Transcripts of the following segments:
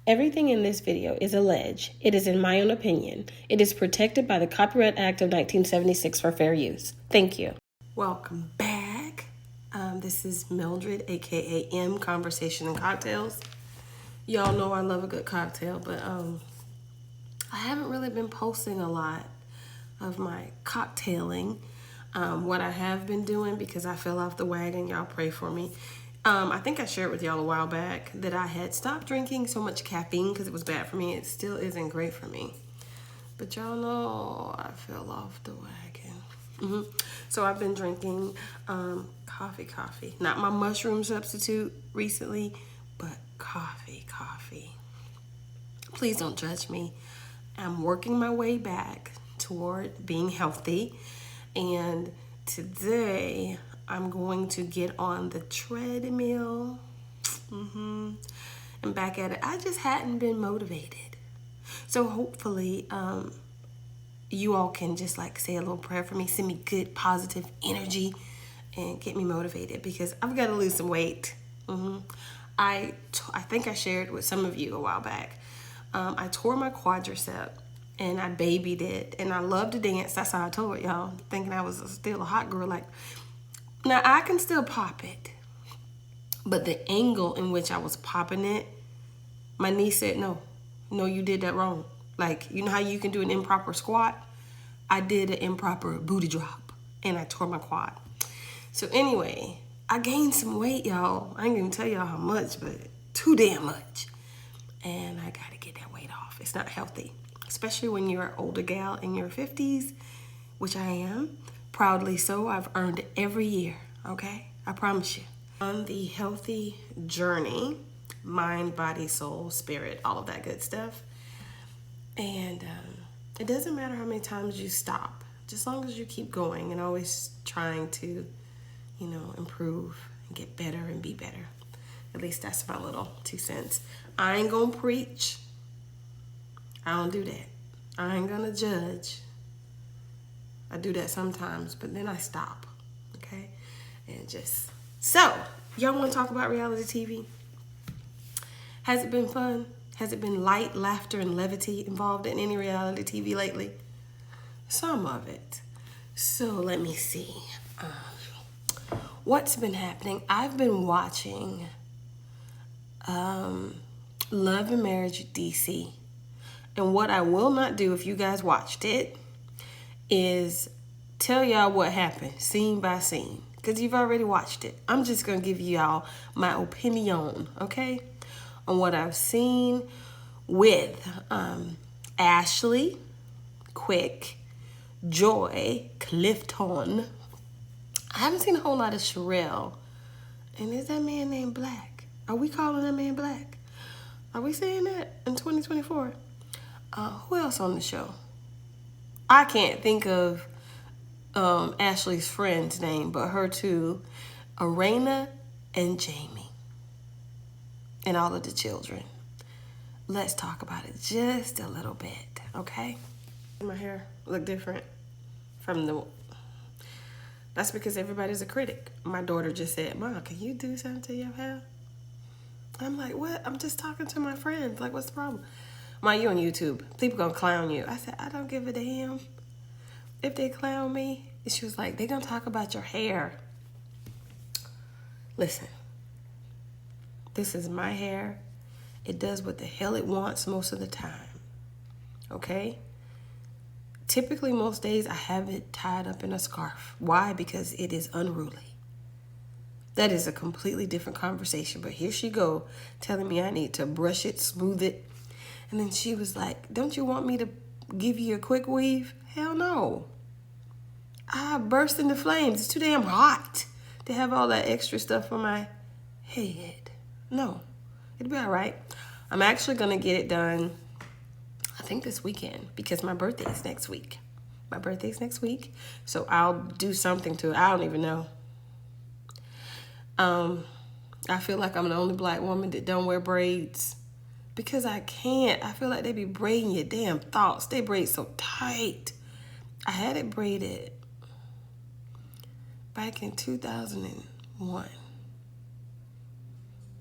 Everything in this video is alleged. It is in my own opinion. It is protected by the Copyright Act of 1976 for fair use. Thank you. Welcome back. This is Mildred, aka M, Conversation and Cocktails. Y'all know I love a good cocktail, but I haven't really been posting a lot of my cocktailing. What I have been doing, because I fell off the wagon, y'all pray for me. I think I shared with y'all a while back that I had stopped drinking so much caffeine because it was bad for me. It still isn't great for me. But y'all know I fell off the wagon. So I've been drinking coffee. Not my mushroom substitute recently, but coffee. Please don't judge me. I'm working my way back toward being healthy. And today I'm going to get on the treadmill. And back at it. I just hadn't been motivated. So hopefully you all can just like say a little prayer for me, send me good positive energy and get me motivated, because I've got to lose some weight. I think I shared with some of you a while back. I tore my quadricep and I babied it, and I love to dance. That's how I told y'all, thinking I was still a hot girl. Like, now I can still pop it, but the angle in which I was popping it, my niece said, no, you did that wrong. Like, you know how you can do an improper squat? I did an improper booty drop and I tore my quad. So anyway, I gained some weight, y'all. I ain't gonna tell y'all how much, but too damn much. And I gotta get that weight off. It's not healthy, especially when you're an older gal in your 50s, which I am. Proudly so. I've earned it every year, okay? I promise you. On the healthy journey, mind, body, soul, spirit, all of that good stuff. And it doesn't matter how many times you stop, just as long as you keep going and always trying to, improve and get better and be better. At least that's my little 2 cents. I ain't gonna preach. I don't do that. I ain't gonna judge. I do that sometimes, but then I stop, okay? And just, so, y'all wanna talk about reality TV? Has it been fun? Has it been light, laughter, and levity involved in any reality TV lately? Some of it. So let me see. What's been happening? I've been watching Love and Marriage DC. And what I will not do, if you guys watched it, is tell y'all what happened scene by scene, because you've already watched it. I'm just going to give y'all my opinion, okay, on what I've seen with Ashley, Quick, Joy, Clifton. I haven't seen a whole lot of Sherelle. And is that man named Black? Are we calling that man Black? Are we saying that in 2024? Who else on the show? I can't think of Ashley's friend's name, but her two, Arena and Jamie, and all of the children. Let's talk about it just a little bit, okay? My hair look different from the... That's because everybody's a critic. My daughter just said, Mom, can you do something to your hair? I'm like, what? I'm just talking to my friends. Like, what's the problem? Mom, you on YouTube. People gonna clown you. I said, I don't give a damn if they clown me. And she was like, they gonna talk about your hair. Listen, this is my hair. It does what the hell it wants most of the time, okay? Typically, most days, I have it tied up in a scarf. Why? Because it is unruly. That is a completely different conversation, but here she go, telling me I need to brush it, smooth it. And then she was like, don't you want me to give you a quick weave? Hell no. I burst into flames. It's too damn hot to have all that extra stuff on my head. No, it'll be all right. I'm actually going to get it done, I think this weekend, because my birthday is next week. So I'll do something to it. I don't even know. I feel like I'm the only Black woman that don't wear braids, because I can't. I feel like they be braiding your damn thoughts. They braid so tight. I had it braided back in 2001.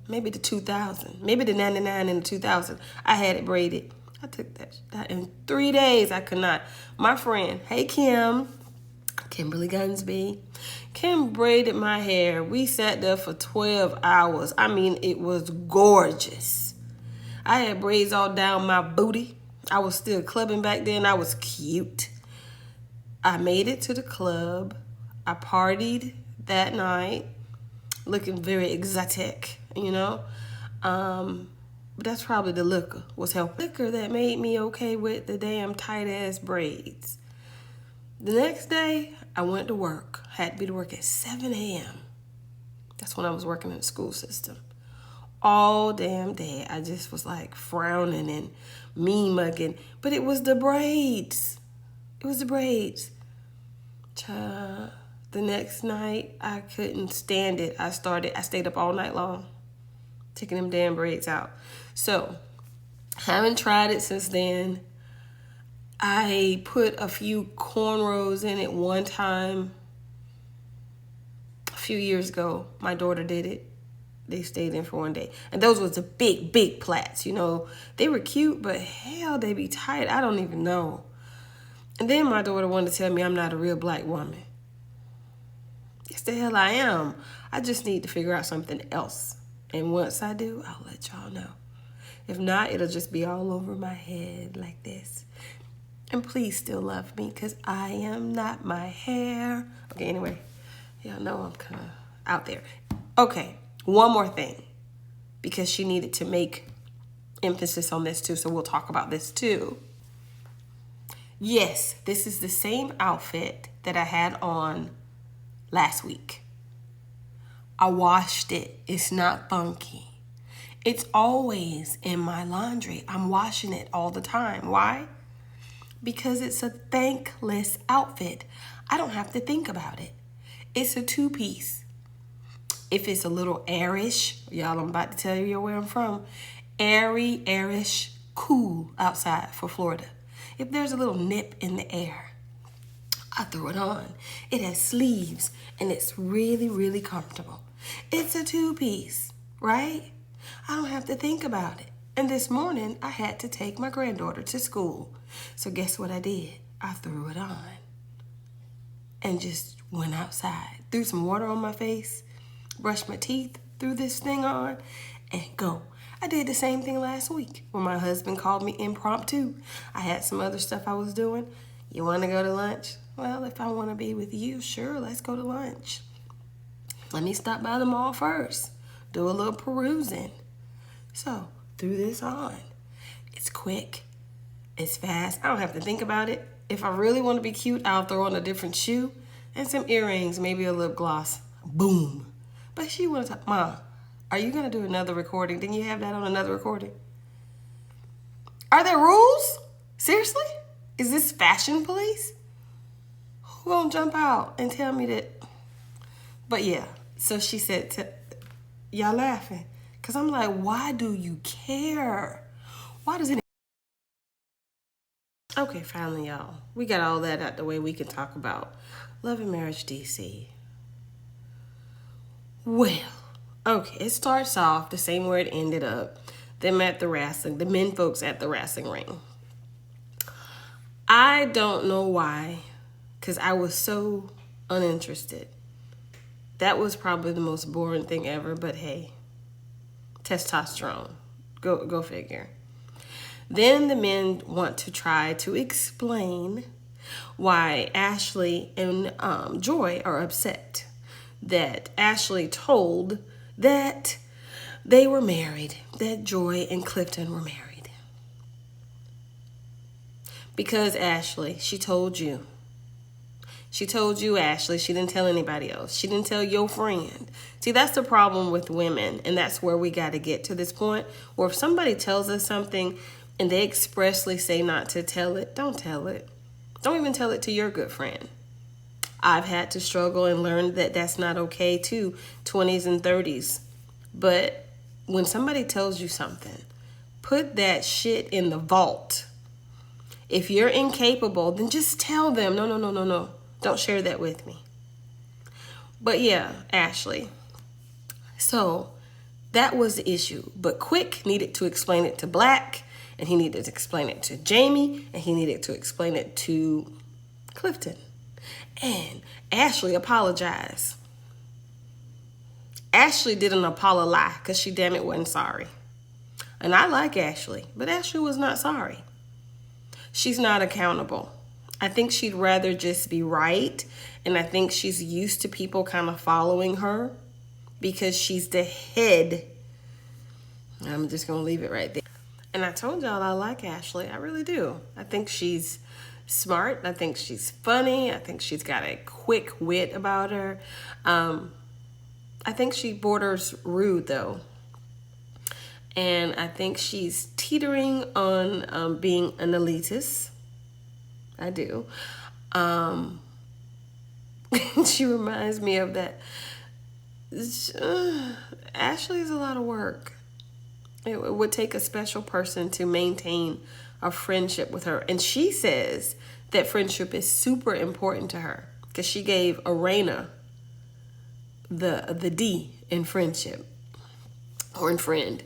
maybe the 2000, maybe the 99 and the 2000. I had it braided. I took that in 3 days. I could not. My friend, hey Kimberly Gunsby, Kim braided my hair. We sat there for 12 hours. I mean, it was gorgeous. I had braids all down my booty. I was still clubbing back then. I was cute. I made it to the club. I partied that night, looking very exotic, you know. But that's probably the liquor was helping. Liquor that made me okay with the damn tight ass braids. The next day, I went to work. Had to be to work at 7 a.m. That's when I was working in the school system. All damn day, I just was like frowning and mean mugging. But it was the braids. It was the braids. The next night, I couldn't stand it. I stayed up all night long, taking them damn braids out. So, haven't tried it since then. I put a few cornrows in it one time a few years ago. My daughter did it. They stayed in for one day. And those was the big, big plaits, you know. They were cute, but hell, they be tight. I don't even know. And then my daughter wanted to tell me I'm not a real black woman. Yes, the hell I am. I just need to figure out something else. And once I do, I'll let y'all know. If not, it'll just be all over my head like this. And please still love me, because I am not my hair. Okay, anyway, y'all know I'm kind of out there. Okay, one more thing, because she needed to make emphasis on this too, so we'll talk about this too. Yes, this is the same outfit that I had on last week. I washed it. It's not funky. It's always in my laundry. I'm washing it all the time. Why? Because it's a thankless outfit. I don't have to think about it. It's a two-piece. If it's a little airish, y'all, I'm about to tell you where I'm from. Airy, airish, cool outside for Florida. If there's a little nip in the air, I throw it on. It has sleeves and it's really, really comfortable. It's a two-piece, right? I don't have to think about it. And this morning, I had to take my granddaughter to school. So guess what I did? I threw it on and just went outside. Threw some water on my face, brushed my teeth, threw this thing on, and go. I did the same thing last week when my husband called me impromptu. I had some other stuff I was doing. You want to go to lunch? Well, if I want to be with you, sure, let's go to lunch. Let me stop by the mall first. Do a little perusing. So, threw this on. It's quick. It's fast. I don't have to think about it. If I really want to be cute, I'll throw on a different shoe and some earrings, maybe a lip gloss. Boom. But she wanted to, Mom, are you going to do another recording? Didn't you have that on another recording? Are there rules? Seriously? Is this fashion police? Who gonna jump out and tell me that? But yeah, so she said, y'all laughing. Because I'm like, why do you care? Why does it? Okay, finally, y'all. We got all that out the way. We can talk about Love and Marriage DC. Well, okay, it starts off the same where it ended up. Them at the wrestling, the men folks at the wrestling ring. I don't know why, because I was so uninterested. That was probably the most boring thing ever, but hey, testosterone. Go figure. Then the men want to try to explain why Ashley and Joy are upset that Ashley told that they were married, that Joy and Clifton were married. Because Ashley, she told you. She told you, Ashley. She didn't tell anybody else. She didn't tell your friend. See, that's the problem with women, and that's where we got to get to this point where if somebody tells us something and they expressly say not to tell it, don't tell it. Don't even tell it to your good friend. I've had to struggle and learn that that's not okay too, 20s and 30s. But when somebody tells you something, put that shit in the vault. If you're incapable, then just tell them, no. Don't share that with me. But yeah, Ashley. So That was the issue. But Quick needed to explain it to Black, and he needed to explain it to Jamie, and he needed to explain it to Clifton. And Ashley apologized. Ashley didn't apologize because she damn it wasn't sorry. And I like Ashley, but Ashley was not sorry. She's not accountable. I think she'd rather just be right, and I think she's used to people kind of following her because she's the head. I'm just going to leave it right there. And I told y'all I like Ashley. I really do. I think she's smart. I think she's funny. I think she's got a quick wit about her. I think she borders rude, though. And I think she's teetering on being an elitist. I do. She reminds me of that. Ashley is a lot of work. It would take a special person to maintain a friendship with her. And she says that friendship is super important to her because she gave Arena the D in friendship or in friend.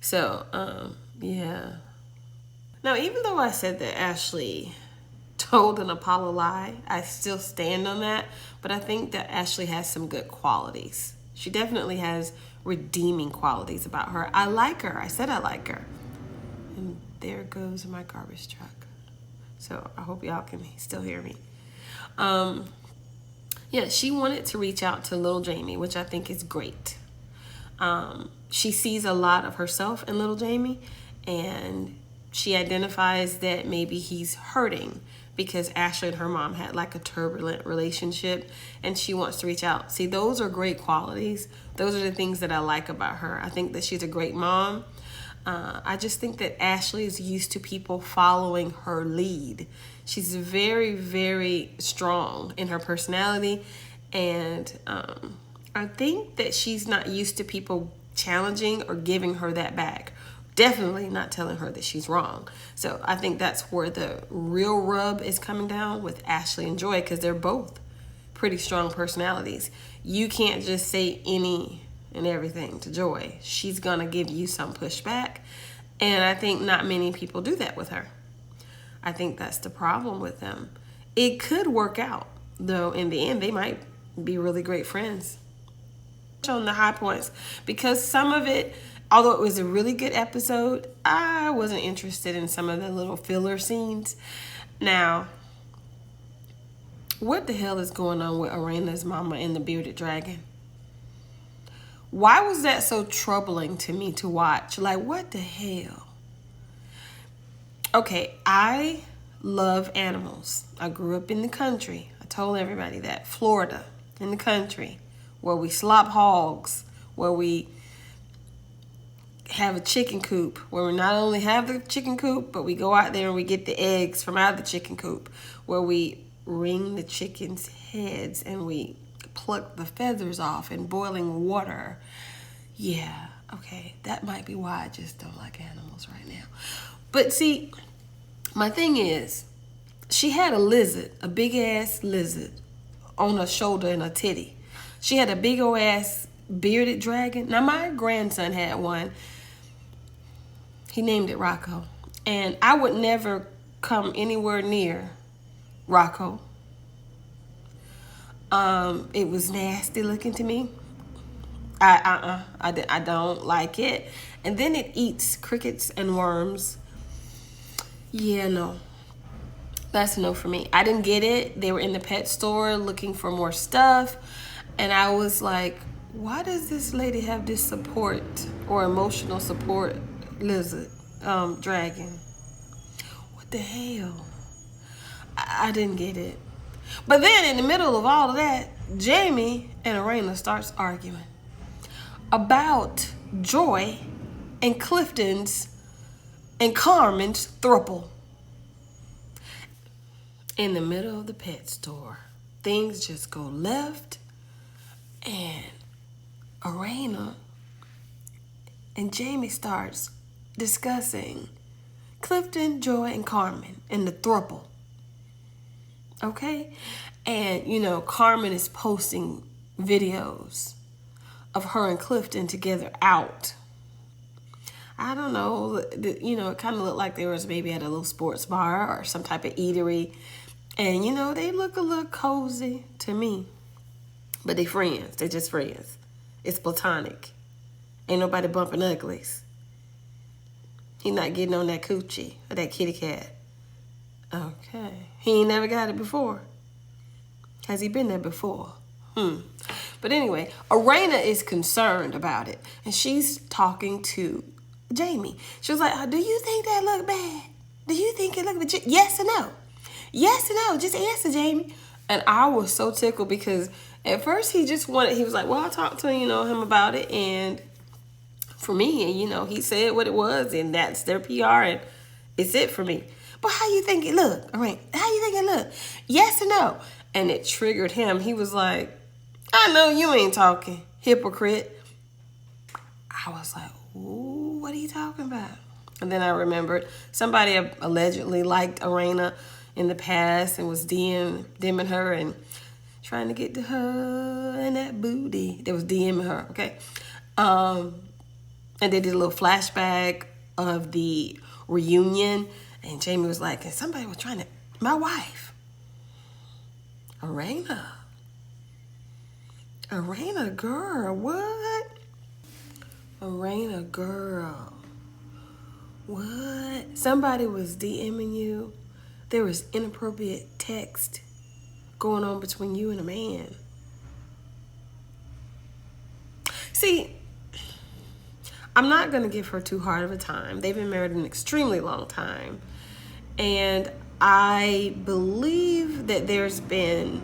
So, yeah. Now, even though I said that Ashley told an Apollo lie, I still stand on that. But I think that Ashley has some good qualities. She definitely has redeeming qualities about her. I like her. I said I like her. And there goes my garbage truck. So I hope y'all can still hear me. Yeah, she wanted to reach out to little Jamie, which I think is great. She sees a lot of herself in little Jamie, and she identifies that maybe he's hurting because Ashley and her mom had like a turbulent relationship, and she wants to reach out. See, those are great qualities. Those are the things that I like about her. I think that she's a great mom. I just think that Ashley is used to people following her lead. She's very, very strong in her personality, and I think that she's not used to people challenging or giving her that back. Definitely not telling her that she's wrong. So I think that's where the real rub is coming down with Ashley and Joy, because they're both pretty strong personalities. You can't just say any and everything to Joy. She's gonna give you some pushback, and I think not many people do that with her. I think that's the problem with them. It could work out, though. In the end, they might be really great friends. On the high points, because some of it, although it was a really good episode, I wasn't interested in some of the little filler scenes. Now, what the hell is going on with Arena's mama and the bearded dragon? Why was that so troubling to me to watch? Like, what the hell? Okay, I love animals. I grew up in the country. I told everybody that. Florida, in the country, where we slop hogs, where we have a chicken coop, where we not only have the chicken coop, but we go out there and we get the eggs from out of the chicken coop, where we wring the chicken's heads and we pluck the feathers off in boiling water. Yeah, okay, that might be why I just don't like animals right now. But see, my thing is, she had a lizard, a big ass lizard on her shoulder and her titty. She had a big old ass bearded dragon. Now, my grandson had one. He named it Rocco. And I would never come anywhere near Rocco. It was nasty looking to me. I don't like it. And then it eats crickets and worms. Yeah, no. That's a no for me. I didn't get it. They were in the pet store looking for more stuff. And I was like, why does this lady have this support or emotional support lizard, dragon? What the hell? I didn't get it. But then in the middle of all of that, Jamie and Arena starts arguing about Joy and Clifton's and Carmen's throuple. In the middle of the pet store, things just go left, and Arena and Jamie starts discussing Clifton, Joy, and Carmen and the throuple. Okay? And, you know, Carmen is posting videos of her and Clifton together out. I don't know, you know, it kind of looked like they was maybe at a little sports bar or some type of eatery. And, you know, they look a little cozy to me. But they friends. They're just friends. It's platonic. Ain't nobody bumping uglies. He not getting on that coochie or that kitty cat. Okay. He ain't never got it before. Has he been there before? But anyway, Arena is concerned about it. And she's talking to Jamie. She was like, do you think that look bad? Do you think it look bad? Yes or no? Yes or no? Just answer, Jamie. And I was so tickled because at first he was like, well, I talked to, you know, him about it. And for me, you know, he said what it was and that's their PR and it's it for me. But how you think it look? All right. How you think it look? Yes or no? And it triggered him. He was like, I know you ain't talking, hypocrite. I was like, ooh, what are you talking about? And then I remembered somebody allegedly liked Arena in the past and was DMing her and trying to get to her and that booty. That was DMing her, okay? And they did a little flashback of the reunion. And Jamie was like, and somebody was trying to, my wife. Arena girl, what? Arena girl, what? Somebody was DMing you. There was inappropriate text going on between you and a man. See, I'm not going to give her too hard of a time. They've been married an extremely long time. And I believe that there's been,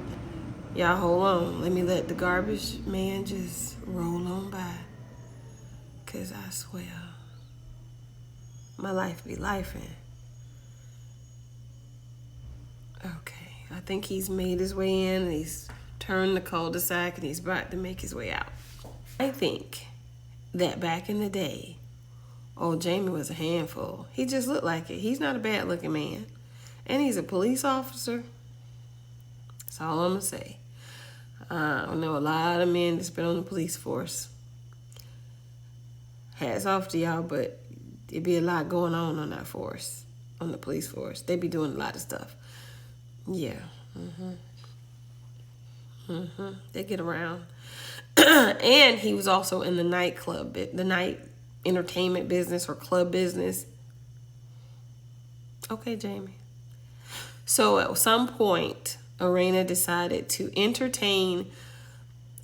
y'all hold on, let me let the garbage man just roll on by. Because I swear, my life be lifing. Okay, I think he's made his way in and he's turned the cul-de-sac and he's about to make his way out. I think that back in the day, old Jamie was a handful. He just looked like it. He's not a bad looking man. And he's a police officer. That's all I'm going to say. I know a lot of men that's been on the police force. Hats off to y'all, but it'd be a lot going on that force, on the police force. They be doing a lot of stuff. Yeah. They get around. And he was also in the nightclub, the night entertainment business or club business. Okay, Jamie. So at some point, Arena decided to entertain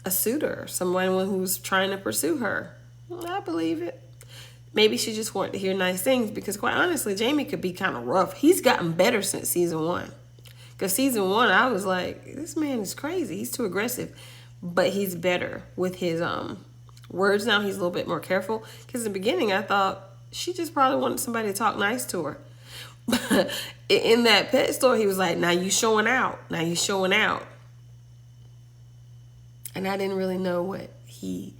a suitor, someone who was trying to pursue her. I believe it. Maybe she just wanted to hear nice things because quite honestly, Jamie could be kind of rough. He's gotten better since season 1. Because season 1, I was like, this man is crazy. He's too aggressive. But he's better with his words now. He's a little bit more careful. Because in the beginning, I thought she just probably wanted somebody to talk nice to her. In that pet store, he was like, now you showing out. Now you showing out. And I didn't really know what he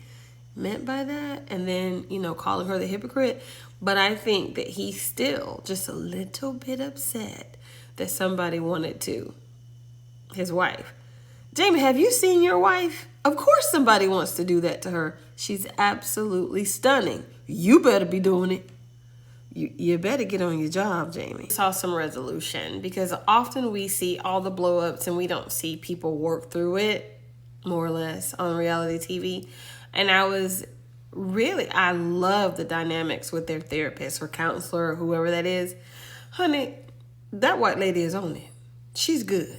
meant by that. And then, you know, calling her the hypocrite. But I think that he's still just a little bit upset that somebody wanted to. His wife. Jamie, have you seen your wife? Of course somebody wants to do that to her. She's absolutely stunning. You better be doing it. You better get on your job, Jamie. Saw some resolution because often we see all the blow-ups and we don't see people work through it, more or less, on reality TV. And I love the dynamics with their therapist or counselor or whoever that is. Honey, that white lady is on it. She's good.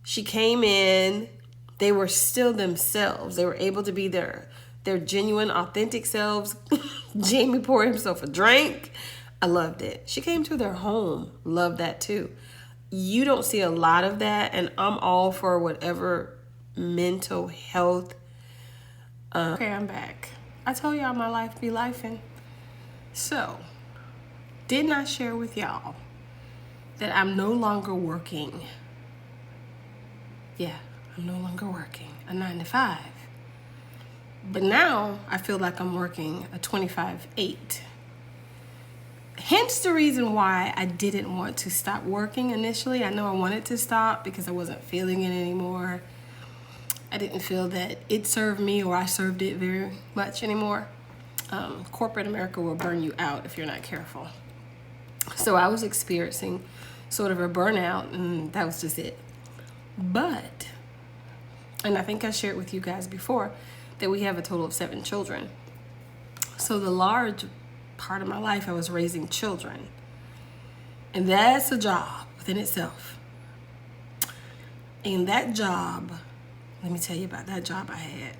She came in, they were still themselves. They were able to be their genuine, authentic selves. Jamie poured himself a drink. I loved it. She came to their home. Loved that too. You don't see a lot of that, and I'm all for whatever mental health. Okay, I'm back. I told y'all my life be lifing. So, didn't I share with y'all that I'm no longer working? Yeah, I'm no longer working a 9-to-5. But now I feel like I'm working a 25/8. Hence the reason why I didn't want to stop working initially. I know I wanted to stop because I wasn't feeling it anymore. I didn't feel that it served me or I served it very much anymore. Corporate America will burn you out if you're not careful. So I was experiencing sort of a burnout, and that was just it. But, and I think I shared with you guys before, that we have a total of 7 children. So the large part of my life, I was raising children. And that's a job within itself. And that job, let me tell you about that job I had.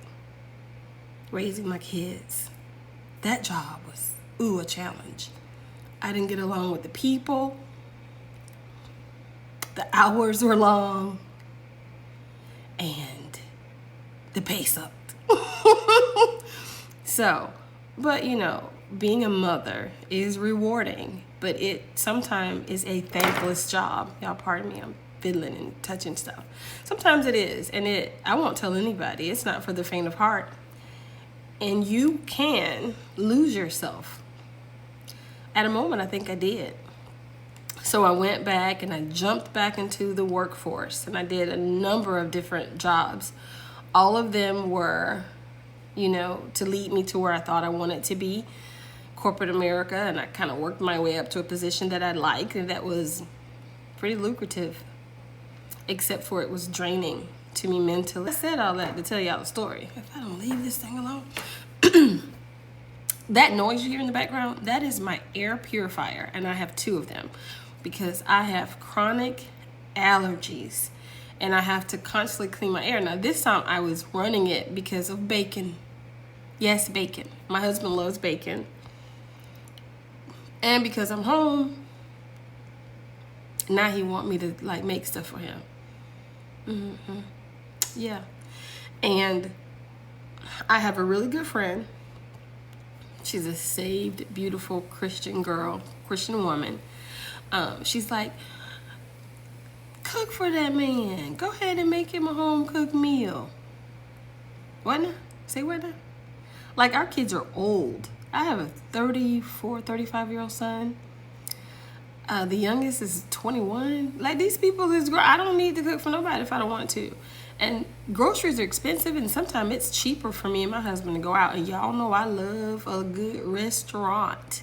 Raising my kids. That job was, a challenge. I didn't get along with the people. The hours were long. And the pay sucked. So, but being a mother is rewarding, but it sometimes is a thankless job. Y'all pardon me, I'm fiddling and touching stuff. Sometimes it is, and I won't tell anybody. It's not for the faint of heart. And you can lose yourself. At a moment, I think I did. So I went back and I jumped back into the workforce, and I did a number of different jobs. All of them were, to lead me to where I thought I wanted to be, corporate America, and I kind of worked my way up to a position that I liked, and that was pretty lucrative, except for it was draining to me mentally. I said all that to tell y'all a story. If I don't leave this thing alone. That noise you hear in the background, that is my air purifier, and I have 2 of them because I have chronic allergies and I have to constantly clean my air. Now this time I was running it because of bacon. Yes, bacon. My husband loves bacon. And because I'm home, now he want me to make stuff for him. Yeah. And I have a really good friend. She's a saved, beautiful Christian girl, Christian woman. She's like, cook for that man. Go ahead and make him a home-cooked meal. What now? Say what now? Our kids are old. I have a 34, 35-year-old son. The youngest is 21. These people I don't need to cook for nobody if I don't want to. And groceries are expensive, and sometimes it's cheaper for me and my husband to go out. And y'all know I love a good restaurant.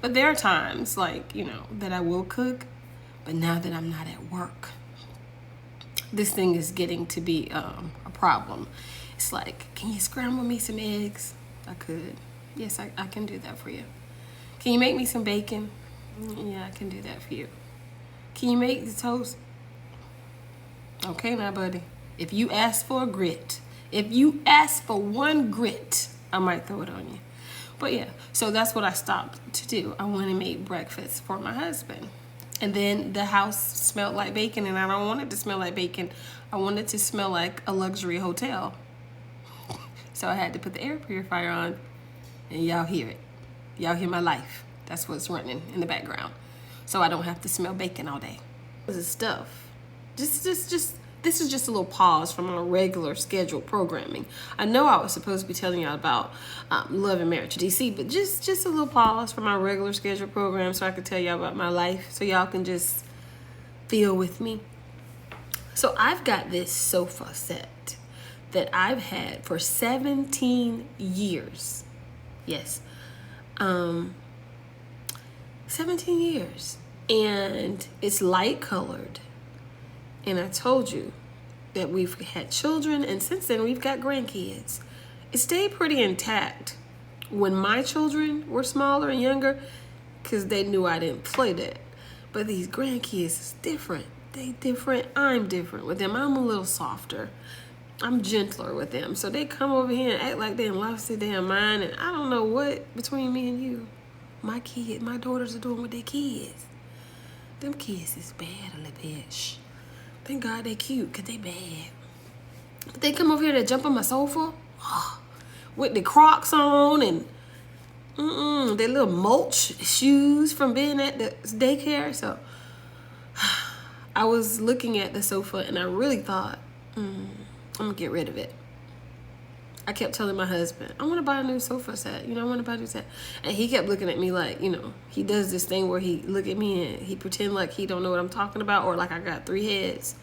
But there are times, that I will cook. But now that I'm not at work, this thing is getting to be a problem. It's can you scramble me some eggs? I could. Yes, I can do that for you. Can you make me some bacon? Yeah, I can do that for you. Can you make the toast? Okay now, buddy. If you ask for a grit, if you ask for one grit, I might throw it on you. But yeah, so that's what I stopped to do. I went and made breakfast for my husband. And then the house smelled like bacon, and I don't want it to smell like bacon. I want it to smell like a luxury hotel. So I had to put the air purifier on, and y'all hear it. Y'all hear my life. That's what's running in the background. So I don't have to smell bacon all day. This is stuff. This is just a little pause from our regular scheduled programming. I know I was supposed to be telling y'all about Love and Marriage DC, but just a little pause from our regular scheduled program so I could tell y'all about my life, so y'all can just feel with me. So I've got this sofa set that I've had for 17 years. Yes. 17 years. And it's light colored. And I told you that we've had children, and since then we've got grandkids. It stayed pretty intact when my children were smaller and younger because they knew I didn't play that. But these grandkids is different. They different. I'm different with them. I'm a little softer. I'm gentler with them. So they come over here and act like they lost their damn mind, and I don't know what between me and you. My daughters are doing with their kids. Them kids is bad a little bit. Thank God they cute, because they bad. But they come over here to jump on my sofa with the Crocs on and their little mulch shoes from being at the daycare. So I was looking at the sofa and I really thought, I'm going to get rid of it. I kept telling my husband, I want to buy a new sofa set. I want to buy a new set. And he kept looking at me like, he does this thing where he look at me and he pretend like he don't know what I'm talking about, or like I got 3 heads.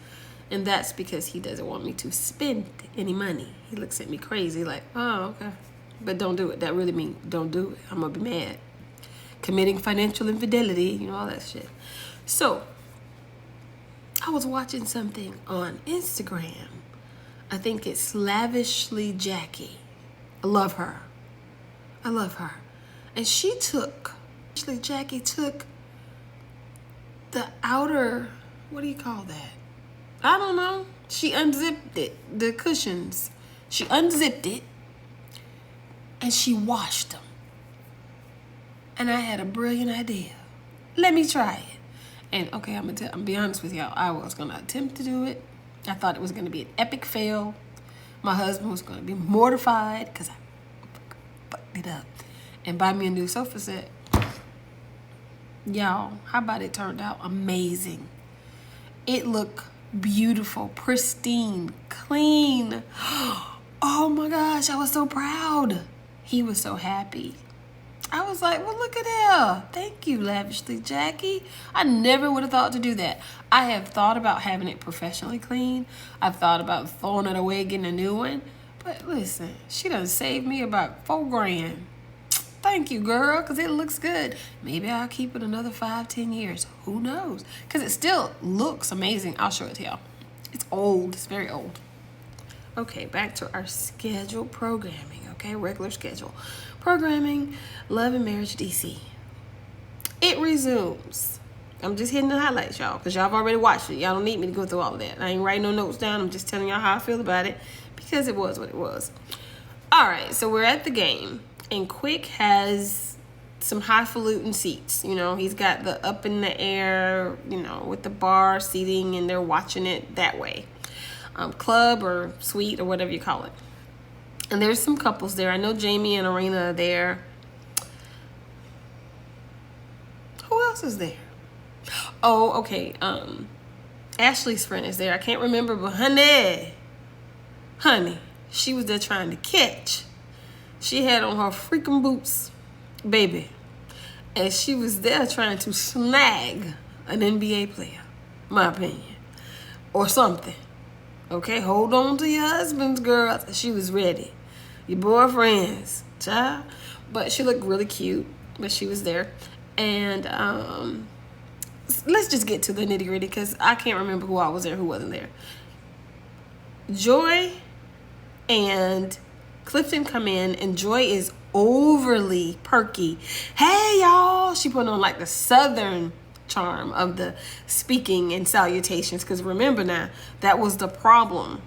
And that's because he doesn't want me to spend any money. He looks at me crazy like, oh, okay. But don't do it. That really means don't do it. I'm going to be mad. Committing financial infidelity, you know, all that shit. So, I was watching something on Instagram. I think it's Lavishly Jackie. I love her. I love her. And Lavishly Jackie took the outer, what do you call that? I don't know. She unzipped it, the cushions. She unzipped it and she washed them. And I had a brilliant idea. Let me try it. And okay, I'm gonna be honest with y'all. I was gonna attempt to do it. I thought it was gonna be an epic fail. My husband was gonna be mortified because I fucked it up. And buy me a new sofa set. Y'all, how about it turned out amazing? It looked beautiful, pristine, clean. Oh my gosh, I was so proud. He was so happy. I was like, well, look at her. Thank you, Lavishly Jackie. I never would have thought to do that. I have thought about having it professionally cleaned. I've thought about throwing it away, getting a new one. But listen, she done saved me about $4,000. Thank you, girl, because it looks good. Maybe I'll keep it another 5-10 years. Who knows? Because it still looks amazing. I'll show it to y'all. It's old. It's very old. Okay, back to our scheduled programming. Okay, regular schedule. Programming, Love and Marriage DC. It resumes. I'm just hitting the highlights, y'all, because y'all have already watched it. Y'all don't need me to go through all of that. I ain't writing no notes down. I'm just telling y'all how I feel about it because it was what it was. All right, so we're at the game. And Quick has some highfalutin seats. You know, he's got the up in the air, you know, with the bar seating, and they're watching it that way. Club or suite or whatever you call it. And there's some couples there. I know Jamie and Arena are there. Who else is there? Oh, okay. Ashley's friend is there. I can't remember, but honey, she was there trying to catch. She had on her freaking boots, baby. And she was there trying to snag an NBA player, my opinion. Or something. Okay, hold on to your husbands, girl. She was ready. Your boyfriends, child. But she looked really cute. But she was there. And let's just get to the nitty gritty because I can't remember who I was there, who wasn't there. Joy and Clifton come in, and Joy is overly perky. Hey, y'all. She put on like the southern charm of the speaking and salutations. Because remember now, that was the problem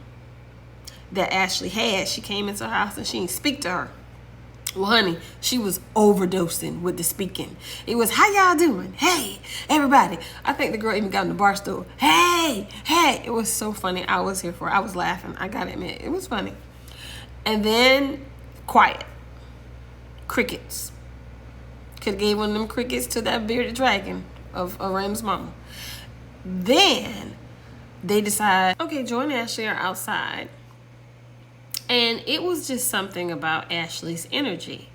that Ashley had. She came into her house and she didn't speak to her. Well, honey, she was overdosing with the speaking. It was, how y'all doing? Hey, everybody. I think the girl even got in the bar stool. Hey. It was so funny. I was here for it. I was laughing. I gotta admit, it was funny. And then quiet. Crickets. Could have gave one of them crickets to that bearded dragon of Ram's mama. Then they decide, okay, Joy and Ashley are outside. And it was just something about Ashley's energy.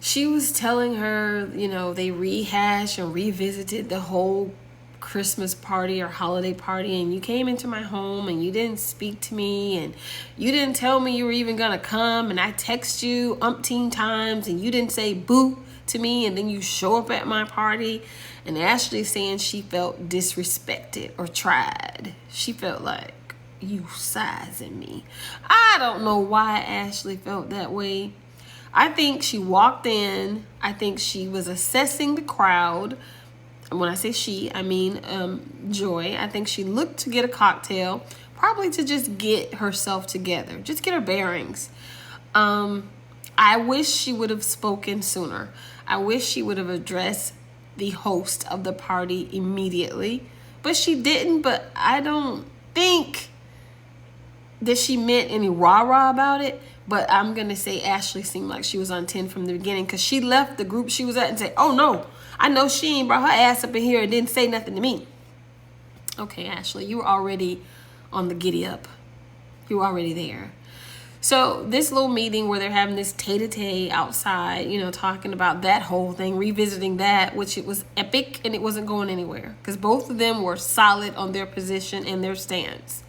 She was telling her, you know, they rehashed and revisited the whole Christmas party or holiday party, and you came into my home and you didn't speak to me, and you didn't tell me you were even gonna come, and I text you umpteen times and you didn't say boo to me, and then you show up at my party. And Ashley saying she felt disrespected or tried. She felt like you sizing me. I don't know why Ashley felt that way. I think she walked in. I think she was assessing the crowd. When I say she, I mean Joy. I think she looked to get a cocktail, probably to just get herself together, just get her bearings. I wish she would have spoken sooner. I wish she would have addressed the host of the party immediately, but she didn't. But I don't think that she meant any rah-rah about it. But I'm going to say Ashley seemed like she was on 10 from the beginning, because she left the group she was at and said, oh no, I know she ain't brought her ass up in here and didn't say nothing to me. Okay, Ashley, you were already on the giddy up. You were already there. So this little meeting where they're having this tete-a-tete outside, you know, talking about that whole thing, revisiting that, which it was epic and it wasn't going anywhere because both of them were solid on their position and their stance.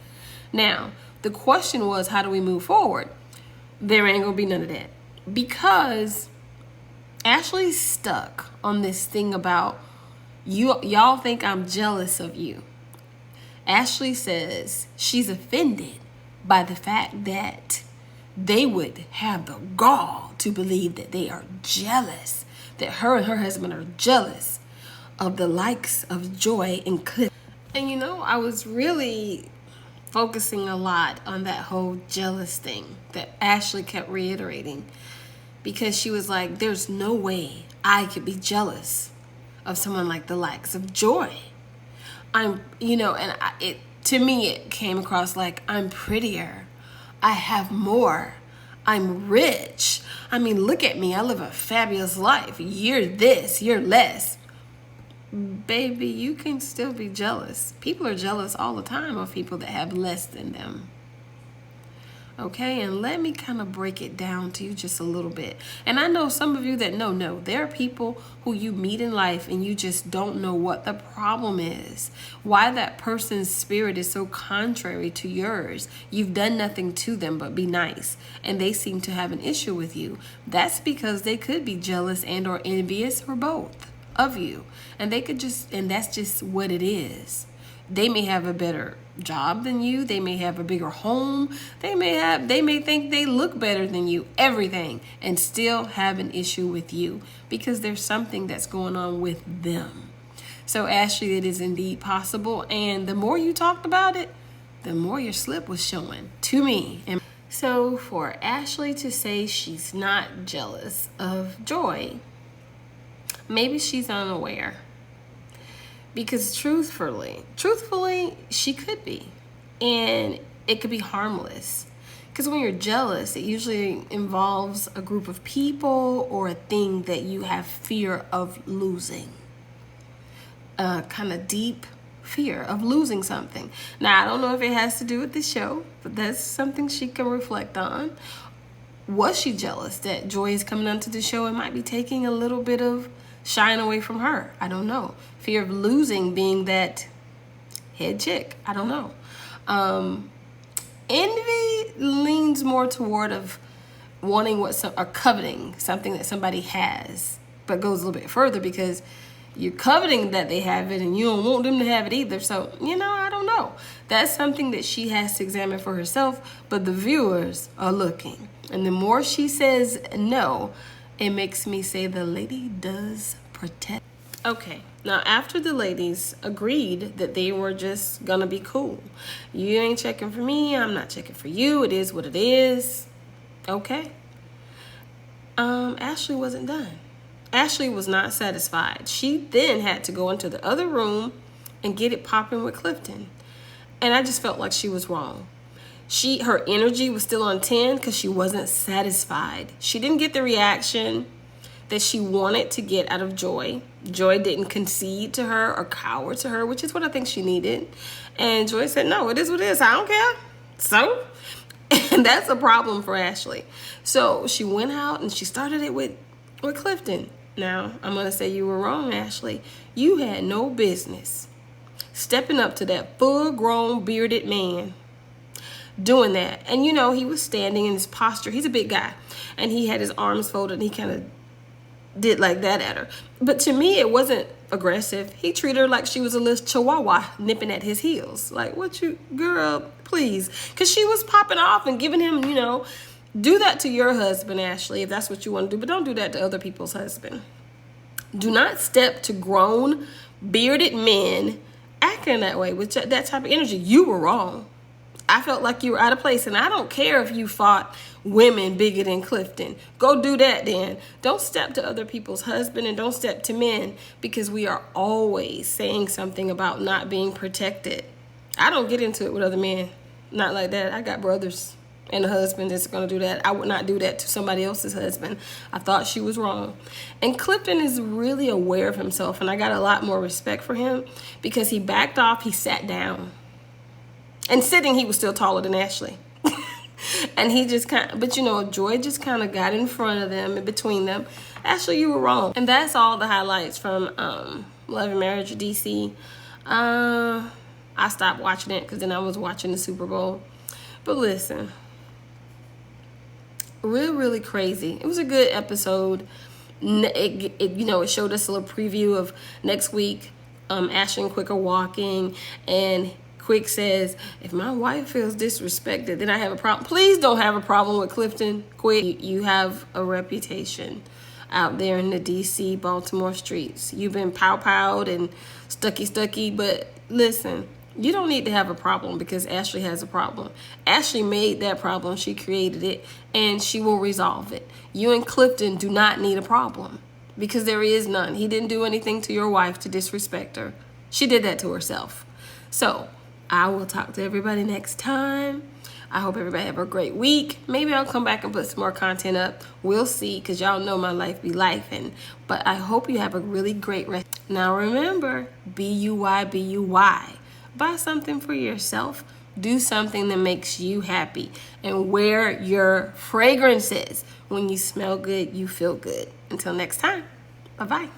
Now, the question was, how do we move forward? There ain't gonna be none of that because Ashley's stuck on this thing about y'all think I'm jealous of you. Ashley says she's offended by the fact that they would have the gall to believe that they are jealous, that her and her husband are jealous of the likes of Joy and Cliff. And you know, I was really focusing a lot on that whole jealous thing that Ashley kept reiterating because she was like, there's no way I could be jealous of someone like the likes of Joy. To me, it came across like I'm prettier. I have more. I'm rich. I mean, look at me. I live a fabulous life. You're this, you're less. Baby, you can still be jealous. People are jealous all the time of people that have less than them. Okay, and let me kind of break it down to you just a little bit. And I know some of you that know, there are people who you meet in life and you just don't know what the problem is. Why that person's spirit is so contrary to yours. You've done nothing to them but be nice. And they seem to have an issue with you. That's because they could be jealous and or envious or both of you. And that's just what it is. They may have a better job than you. They may have a bigger home. They may think they look better than you, everything, and still have an issue with you because there's something that's going on with them. So Ashley, it is indeed possible. And the more you talked about it, the more your slip was showing to me. And so for Ashley to say she's not jealous of Joy, maybe she's unaware. Because truthfully, she could be. And it could be harmless. Because when you're jealous, it usually involves a group of people or a thing that you have fear of losing. A kind of deep fear of losing something. Now, I don't know if it has to do with the show, but that's something she can reflect on. Was she jealous that Joy is coming onto the show and might be taking a little bit of shine away from her? I don't know. Fear of losing being that head chick. I don't know. Envy leans more toward of wanting or coveting something that somebody has, but goes a little bit further because you're coveting that they have it and you don't want them to have it either. So, I don't know. That's something that she has to examine for herself, but the viewers are looking. And the more she says no, it makes me say the lady does protect. Okay, now after the ladies agreed that they were just gonna be cool. You ain't checking for me, I'm not checking for you. It is what it is. Okay. Ashley wasn't done. Ashley was not satisfied. She then had to go into the other room and get it popping with Clifton. And I just felt like she was wrong. Her energy was still on 10 because she wasn't satisfied. She didn't get the reaction that she wanted to get out of Joy. Joy didn't concede to her or cower to her, which is what I think she needed. And Joy said, no, it is what it is. I don't care. So, and that's a problem for Ashley. So she went out and she started it with Clifton. Now, I'm going to say you were wrong, Ashley. You had no business stepping up to that full-grown bearded man doing that. And he was standing in his posture. He's a big guy. And he had his arms folded and he kind of did like that at her. But to me, it wasn't aggressive. He treated her like she was a little chihuahua nipping at his heels. Like, girl, please. Because she was popping off and giving him, do that to your husband, Ashley, if that's what you want to do. But don't do that to other people's husband. Do not step to grown, bearded men acting that way with that type of energy. You were wrong. I felt like you were out of place, and I don't care if you fought women bigger than Clifton. Go do that then. Don't step to other people's husband and don't step to men because we are always saying something about not being protected. I don't get into it with other men. Not like that. I got brothers and a husband that's going to do that. I would not do that to somebody else's husband. I thought she was wrong. And Clifton is really aware of himself, and I got a lot more respect for him because he backed off. He sat down. And sitting, he was still taller than Ashley. And he just but Joy just kind of got in front of them and between them. Ashley, you were wrong. And that's all the highlights from Love and Marriage DC. I stopped watching it because then I was watching the Super Bowl. But listen, really crazy. It was a good episode. It showed us a little preview of next week. Ashley and Quick are walking, and Quick says, if my wife feels disrespected, then I have a problem. Please don't have a problem with Clifton. Quick, you have a reputation out there in the DC, Baltimore streets. You've been pow-powed and stucky, but listen, you don't need to have a problem because Ashley has a problem. Ashley made that problem. She created it, and she will resolve it. You and Clifton do not need a problem because there is none. He didn't do anything to your wife to disrespect her. She did that to herself. So I will talk to everybody next time. I hope everybody have a great week. Maybe I'll come back and put some more content up. We'll see, because y'all know my life be lifing. But I hope you have a really great rest. Now remember, B-U-Y. Buy something for yourself. Do something that makes you happy. And wear your fragrances. When you smell good, you feel good. Until next time, bye-bye.